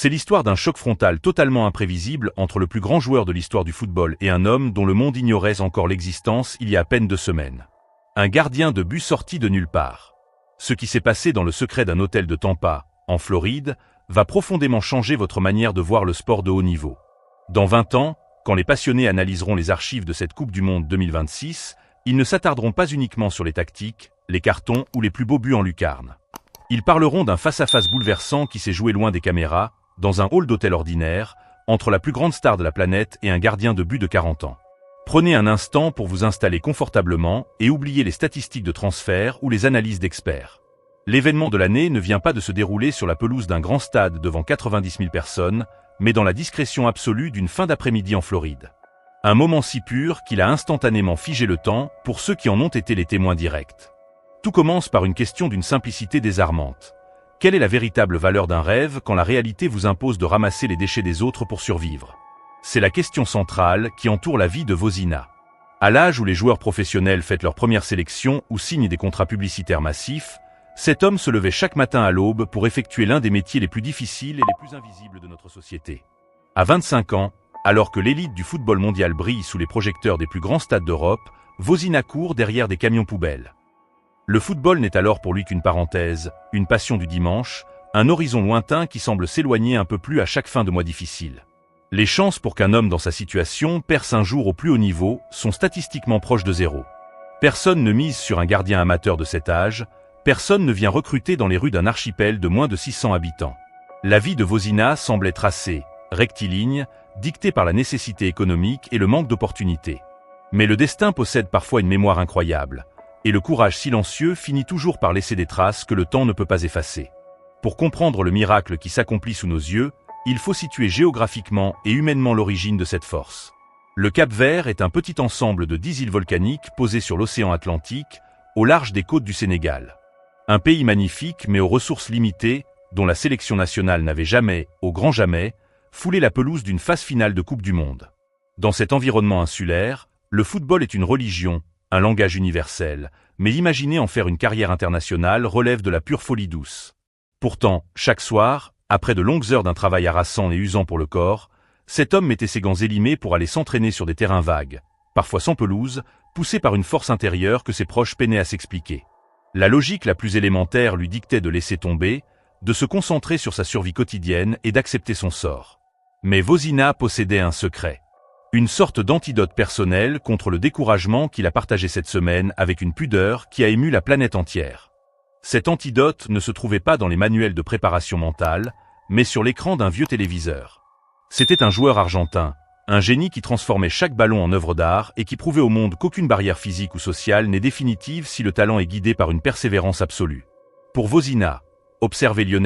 C'est l'histoire d'un choc frontal totalement imprévisible entre le plus grand joueur de l'histoire du football et un homme dont le monde ignorait encore l'existence il y a à peine 2 semaines. Un gardien de but sorti de nulle part. Ce qui s'est passé dans le secret d'un hôtel de Tampa, en Floride, va profondément changer votre manière de voir le sport de haut niveau. Dans 20 ans, quand les passionnés analyseront les archives de cette Coupe du Monde 2026, ils ne s'attarderont pas uniquement sur les tactiques, les cartons ou les plus beaux buts en lucarne. Ils parleront d'un face-à-face bouleversant qui s'est joué loin des caméras, dans un hall d'hôtel ordinaire, entre la plus grande star de la planète et un gardien de but de 40 ans. Prenez un instant pour vous installer confortablement et oubliez les statistiques de transfert ou les analyses d'experts. L'événement de l'année ne vient pas de se dérouler sur la pelouse d'un grand stade devant 90 000 personnes, mais dans la discrétion absolue d'une fin d'après-midi en Floride. Un moment si pur qu'il a instantanément figé le temps pour ceux qui en ont été les témoins directs. Tout commence par une question d'une simplicité désarmante. Quelle est la véritable valeur d'un rêve quand la réalité vous impose de ramasser les déchets des autres pour survivre? C'est la question centrale qui entoure la vie de Vozina. À l'âge où les joueurs professionnels fêtent leur première sélection ou signent des contrats publicitaires massifs, cet homme se levait chaque matin à l'aube pour effectuer l'un des métiers les plus difficiles et les plus invisibles de notre société. À 25 ans, alors que l'élite du football mondial brille sous les projecteurs des plus grands stades d'Europe, Vozina court derrière des camions poubelles. Le football n'est alors pour lui qu'une parenthèse, une passion du dimanche, un horizon lointain qui semble s'éloigner un peu plus à chaque fin de mois difficile. Les chances pour qu'un homme dans sa situation perce un jour au plus haut niveau sont statistiquement proches de 0. Personne ne mise sur un gardien amateur de cet âge, personne ne vient recruter dans les rues d'un archipel de moins de 600 habitants. La vie de Vozina semble être tracée, rectiligne, dictée par la nécessité économique et le manque d'opportunités. Mais le destin possède parfois une mémoire incroyable. Et le courage silencieux finit toujours par laisser des traces que le temps ne peut pas effacer. Pour comprendre le miracle qui s'accomplit sous nos yeux, il faut situer géographiquement et humainement l'origine de cette force. Le Cap-Vert est un petit ensemble de 10 îles volcaniques posées sur l'océan Atlantique, au large des côtes du Sénégal. Un pays magnifique mais aux ressources limitées, dont la sélection nationale n'avait jamais, au grand jamais, foulé la pelouse d'une phase finale de Coupe du Monde. Dans cet environnement insulaire, le football est une religion, un langage universel, mais imaginer en faire une carrière internationale relève de la pure folie douce. Pourtant, chaque soir, après de longues heures d'un travail harassant et usant pour le corps, cet homme mettait ses gants élimés pour aller s'entraîner sur des terrains vagues, parfois sans pelouse, poussé par une force intérieure que ses proches peinaient à s'expliquer. La logique la plus élémentaire lui dictait de laisser tomber, de se concentrer sur sa survie quotidienne et d'accepter son sort. Mais Vozina possédait un secret. Une sorte d'antidote personnel contre le découragement qu'il a partagé cette semaine avec une pudeur qui a ému la planète entière. Cet antidote ne se trouvait pas dans les manuels de préparation mentale, mais sur l'écran d'un vieux téléviseur. C'était un joueur argentin, un génie qui transformait chaque ballon en œuvre d'art et qui prouvait au monde qu'aucune barrière physique ou sociale n'est définitive si le talent est guidé par une persévérance absolue. Pour Vozina, observez Lionel